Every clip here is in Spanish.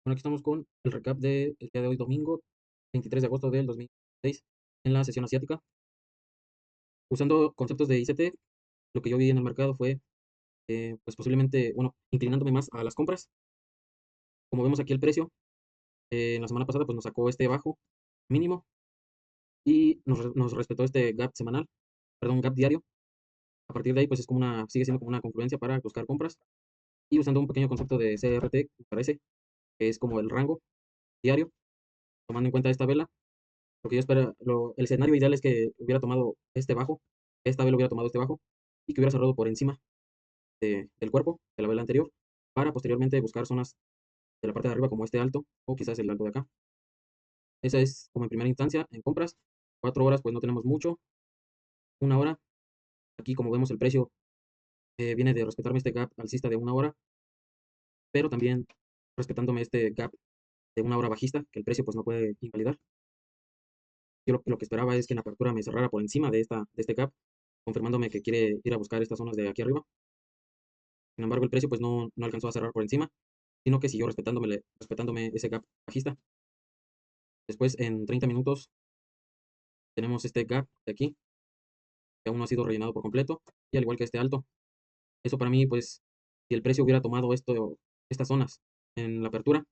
Bueno, aquí estamos con el recap del día de hoy, domingo 23 de agosto del 2006, en la sesión asiática. Usando conceptos de ICT, lo que yo vi en el mercado fue, pues posiblemente, bueno, inclinándome más a las compras. Como vemos aquí el precio, en la semana pasada, pues nos sacó este bajo mínimo y nos respetó este gap semanal, perdón, gap diario. A partir de ahí, pues es como sigue siendo como una confluencia para buscar compras. Y usando un pequeño concepto de CRT, me parece, que es como el rango diario, tomando en cuenta esta vela. Lo que yo espero, el escenario ideal es que hubiera tomado este bajo, esta vela hubiera tomado este bajo y que hubiera cerrado por encima del cuerpo de la vela anterior para posteriormente buscar zonas de la parte de arriba como este alto o quizás el alto de acá. Esa es como en primera instancia en compras. 4 horas pues no tenemos mucho. 1 hora, aquí como vemos el precio viene de respetarme este gap alcista de 1 hora, pero también respetándome este gap de 1 hora bajista que el precio pues no puede invalidar. Yo lo que esperaba es que en apertura me cerrara por encima de este gap, confirmándome que quiere ir a buscar estas zonas de aquí arriba. Sin embargo, el precio pues no alcanzó a cerrar por encima, sino que siguió respetándome ese gap bajista. Después, en 30 minutos, tenemos este gap de aquí, que aún no ha sido rellenado por completo, y al igual que este alto. Eso para mí, pues, si el precio hubiera tomado estas zonas en la apertura,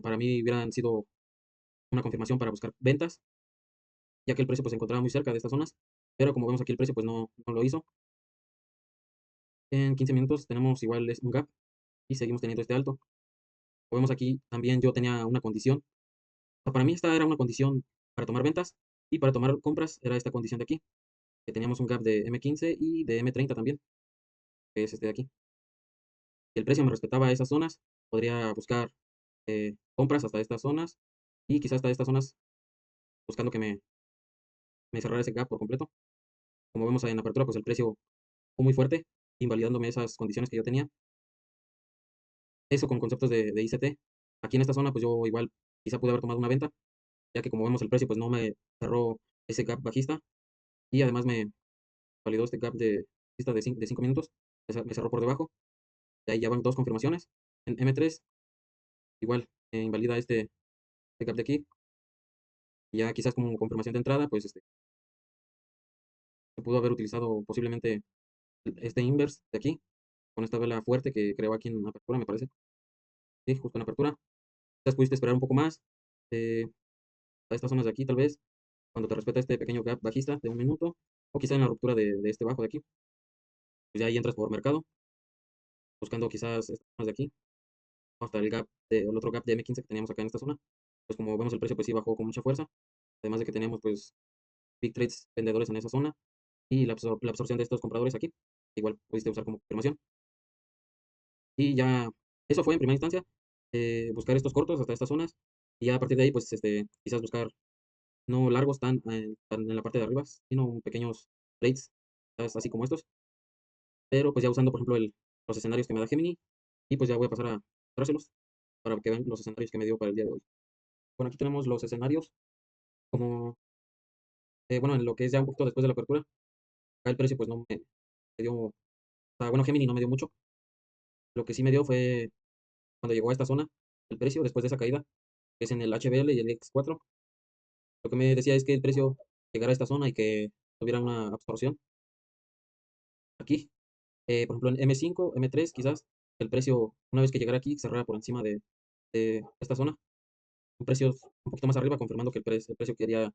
para mí hubieran sido una confirmación para buscar ventas, ya que el precio pues se encontraba muy cerca de estas zonas, pero como vemos aquí el precio pues no lo hizo. En 15 minutos tenemos igual un gap y seguimos teniendo este alto. Como vemos aquí, también yo tenía una condición. O sea, para mí esta era una condición para tomar ventas y para tomar compras era esta condición de aquí, que teníamos un gap de M15 y de M30 también, que es este de aquí. Si el precio me respetaba esas zonas, podría buscar compras hasta estas zonas y quizás hasta estas zonas buscando que me cerrara ese gap por completo. Como vemos ahí en la apertura, pues el precio fue muy fuerte, invalidándome esas condiciones que yo tenía. Eso con conceptos de ICT. Aquí en esta zona, pues yo igual quizá pude haber tomado una venta, ya que como vemos el precio, pues no me cerró ese gap bajista y además me validó este gap de 5 minutos, me cerró por debajo. De ahí ya van dos confirmaciones. En M3, igual, invalida este gap de aquí. Y ya quizás como confirmación de entrada, pues se pudo haber utilizado posiblemente este inverse de aquí, con esta vela fuerte que creó aquí en apertura, me parece. Sí, justo en apertura. Quizás pudiste esperar un poco más, eh, a estas zonas de aquí, tal vez, cuando te respeta este pequeño gap bajista de 1 minuto, o quizá en la ruptura de este bajo de aquí. Pues ya ahí entras por mercado, buscando quizás estas zonas de aquí, hasta el otro gap de M15 que teníamos acá en esta zona. Pues como vemos el precio pues sí bajó con mucha fuerza, además de que teníamos pues big trades vendedores en esa zona y la absorción de estos compradores aquí, igual pudiste usar como confirmación. Y ya, eso fue en primera instancia, buscar estos cortos hasta estas zonas y ya a partir de ahí pues quizás buscar no largos tan en la parte de arriba, sino pequeños trades, quizás así como estos, pero pues ya usando por ejemplo los escenarios que me da Gemini y pues ya voy a pasar a mostrárselos para que vean los escenarios que me dio para el día de hoy. Bueno, aquí tenemos los escenarios como, bueno, en lo que es ya un poquito después de la apertura, acá el precio pues no me dio, o sea, bueno, Gemini no me dio mucho. Lo que sí me dio fue cuando llegó a esta zona, el precio después de esa caída, que es en el HBL y el X4. Lo que me decía es que el precio llegara a esta zona y que tuviera una absorción aquí. Por ejemplo, en M5, M3, quizás el precio, una vez que llegara aquí, cerrara por encima de esta zona. Un precio un poquito más arriba, confirmando que el precio quería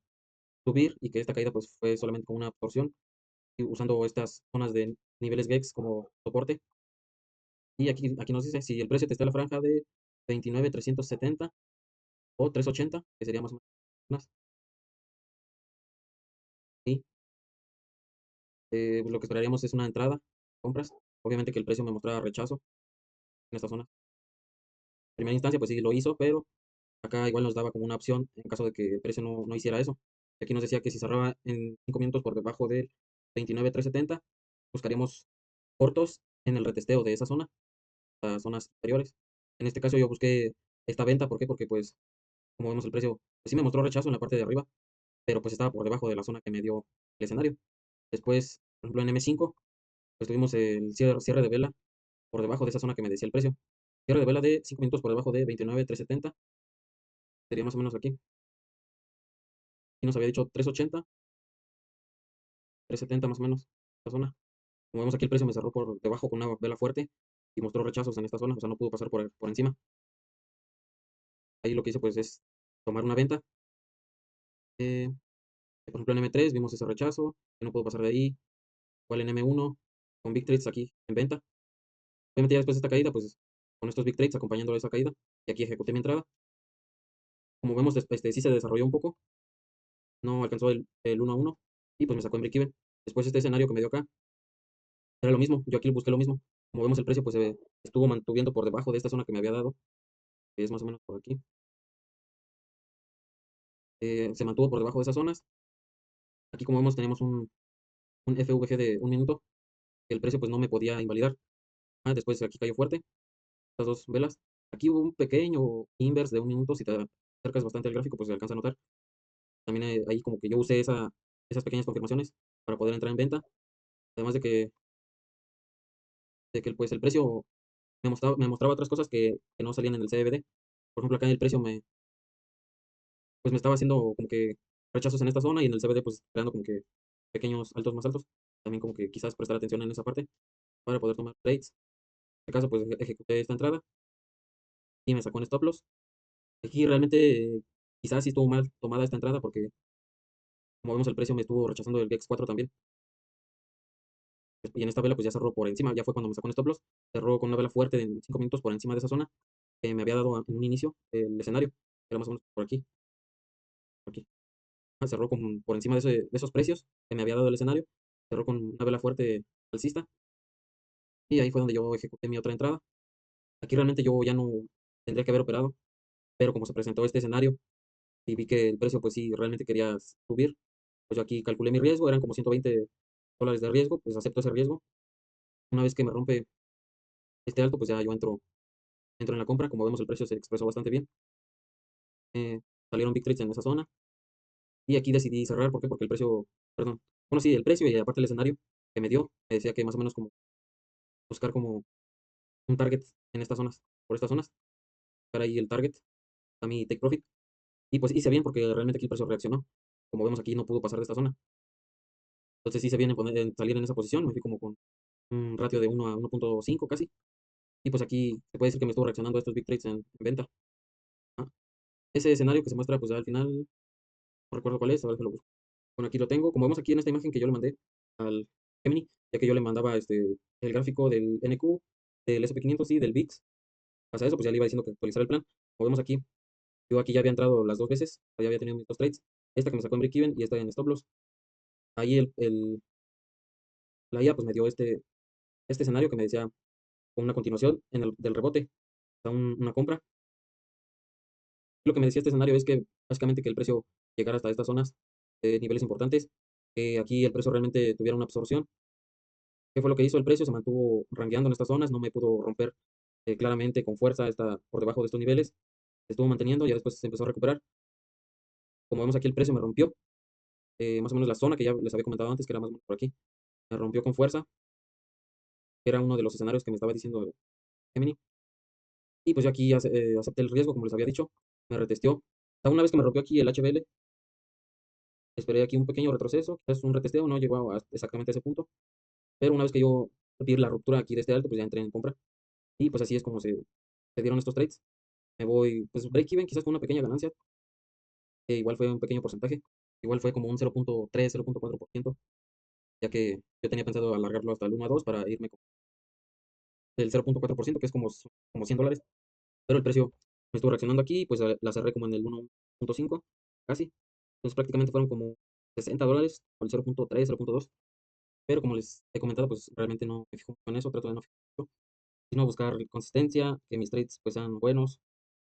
subir y que esta caída pues fue solamente con una absorción y usando estas zonas de niveles GEX como soporte. Y aquí nos dice si el precio te está en la franja de 29,370 o 380, que sería más o menos. Y lo que esperaríamos es una entrada, compras. Obviamente que el precio me mostrara rechazo en esta zona. En primera instancia, pues sí lo hizo, pero acá igual nos daba como una opción en caso de que el precio no hiciera eso. Aquí nos decía que si cerraba en 5 minutos por debajo del 29,370, buscaríamos cortos en el retesteo de esa zona, las zonas superiores. En este caso yo busqué esta venta, ¿por qué? Porque pues como vemos el precio, pues sí me mostró rechazo en la parte de arriba, pero pues estaba por debajo de la zona que me dio el escenario. Después, por ejemplo, en M5, pues tuvimos el cierre de vela por debajo de esa zona que me decía el precio. Cierre de vela de 5 minutos por debajo de 29,370, sería más o menos aquí. Y nos había dicho 380, 370 más o menos, esta zona. Como vemos aquí el precio me cerró por debajo con una vela fuerte y mostró rechazos en esta zona, o sea, no pudo pasar por encima. Ahí lo que hice pues es tomar una venta. eh, por ejemplo en M3 vimos ese rechazo, que no pudo pasar de ahí. Igual en M1 con Big Trades aquí en venta. Obviamente ya después de esta caída, pues con estos Big Trades acompañando a esa caída, y aquí ejecuté mi entrada. Como vemos, sí se desarrolló un poco, no alcanzó el 1 a 1 y pues me sacó en break-even. Después este escenario que me dio acá era lo mismo, yo aquí busqué lo mismo. Como vemos el precio pues se estuvo mantuviendo por debajo de esta zona que me había dado, que es más o menos por aquí. Se mantuvo por debajo de esas zonas. Aquí como vemos tenemos un FVG de 1 minuto, que el precio pues no me podía invalidar. Después aquí cayó fuerte, estas dos velas. Aquí hubo un pequeño inverse de 1 minuto, si te acercas bastante al gráfico pues se alcanza a notar. También ahí como que yo usé esas pequeñas confirmaciones para poder entrar en venta. Además de que pues el precio me mostraba otras cosas que no salían en el CFD. Por ejemplo, acá el precio pues me estaba haciendo como que rechazos en esta zona y en el CFD pues creando como que pequeños altos más altos. También como que quizás prestar atención en esa parte para poder tomar trades. En este caso pues ejecuté esta entrada y me sacó en stop loss. Aquí realmente quizás sí estuvo mal tomada esta entrada porque como vemos el precio me estuvo rechazando el GX4 también. Y en esta vela pues ya cerró por encima, ya fue cuando me sacó un stop loss, cerró con una vela fuerte de 5 minutos por encima de esa zona que me había dado en un inicio el escenario, era más o menos por aquí, por aquí. Cerró por encima de esos precios que me había dado el escenario, cerró con una vela fuerte alcista y ahí fue donde yo ejecuté mi otra entrada. Aquí realmente yo ya no tendría que haber operado, pero como se presentó este escenario y vi que el precio pues sí realmente quería subir, pues yo aquí calculé mi riesgo, eran como $120 de riesgo, pues acepto ese riesgo. Una vez que me rompe este alto, pues ya yo entro en la compra. Como vemos, el precio se expresó bastante bien. Eh, Salieron big trades en esa zona. Y aquí decidí cerrar. ¿Por qué? Porque el precio, perdón. Bueno, sí, el precio y aparte el escenario que me dio, me decía que más o menos como buscar como un target en estas zonas, por estas zonas. Buscar ahí el target, a mi take profit. Y pues hice bien porque realmente aquí el precio reaccionó. Como vemos aquí no pudo pasar de esta zona. Entonces hice bien en salir en esa posición. Me fui como con un ratio de 1 a 1.5 casi. Y pues aquí se puede decir que me estuvo reaccionando a estos big trades en venta. Ah, Ese escenario que se muestra pues ya al final, no recuerdo cuál es, a ver que lo busco. Bueno, aquí lo tengo. Como vemos aquí en esta imagen que yo le mandé al Gemini, ya que yo le mandaba el gráfico del NQ, del SP500 y del VIX. Hasta eso, pues ya le iba diciendo que actualizara el plan. Como vemos aquí, yo aquí ya había entrado las dos veces, ya había tenido mis dos trades. Esta que me sacó en break-even y esta en stop loss. Ahí la IA pues me dio este escenario que me decía con una continuación del rebote, o sea, una compra. Lo que me decía este escenario es que básicamente que el precio llegara hasta estas zonas de niveles importantes, que aquí el precio realmente tuviera una absorción. ¿Qué fue lo que hizo el precio? Se mantuvo rangueando en estas zonas, no me pudo romper claramente con fuerza está por debajo de estos niveles. Se estuvo manteniendo, ya después se empezó a recuperar. Como vemos aquí el precio me rompió, más o menos la zona que ya les había comentado antes, que era más o menos por aquí. Me rompió con fuerza, que era uno de los escenarios que me estaba diciendo Gemini. Y pues yo aquí acepté el riesgo, como les había dicho, me retesteó. Una vez que me rompió aquí el HBL, esperé aquí un pequeño retroceso, quizás un retesteo, no llegó exactamente a ese punto. Pero una vez que yo vi la ruptura aquí de este alto, pues ya entré en compra. Y pues así es como se dieron estos trades. Me voy, pues break even, quizás con una pequeña ganancia, que igual fue un pequeño porcentaje, igual fue como un 0.3, 0.4%, ya que yo tenía pensado alargarlo hasta el 1 a 2 para irme con el 0.4%, que es como $100, pero el precio me estuvo reaccionando aquí, pues la cerré como en el 1.5, casi. Entonces prácticamente fueron como $60, o el 0.3, 0.2, pero como les he comentado, pues realmente no me fijo en eso, trato de no fijarme mucho, sino buscar consistencia, que mis trades pues sean buenos,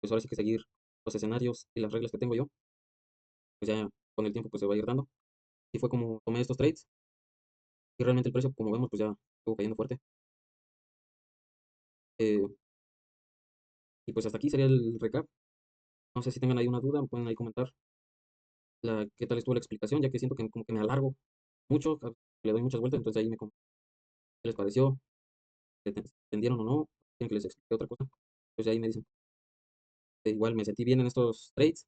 pues ahora sí que seguir los escenarios y las reglas que tengo yo, pues ya con el tiempo pues se va a ir dando. Y fue como tomé estos trades y realmente el precio, como vemos, pues ya estuvo cayendo fuerte. Eh, y pues hasta aquí sería el recap. No sé si tengan ahí una duda, me pueden ahí comentar qué tal estuvo la explicación, ya que siento que como que me alargo mucho, le doy muchas vueltas, entonces ahí qué les pareció, si entendieron o no, quieren que les explique otra cosa. pues ahí me dicen. Igual me sentí bien en estos trades.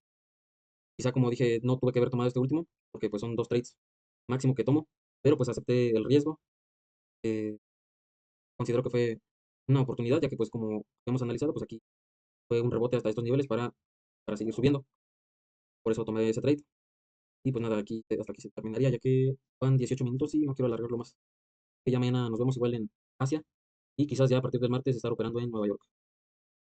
Quizá, como dije, no tuve que haber tomado este último, porque pues son 2 trades máximo que tomo, pero pues acepté el riesgo. Eh, Considero que fue una oportunidad, ya que pues como hemos analizado, pues aquí fue un rebote hasta estos niveles para seguir subiendo. Por eso tomé ese trade. Y pues nada, aquí hasta aquí se terminaría, ya que van 18 minutos y no quiero alargarlo más. Que ya mañana nos vemos igual en Asia y quizás ya a partir del martes estar operando en Nueva York.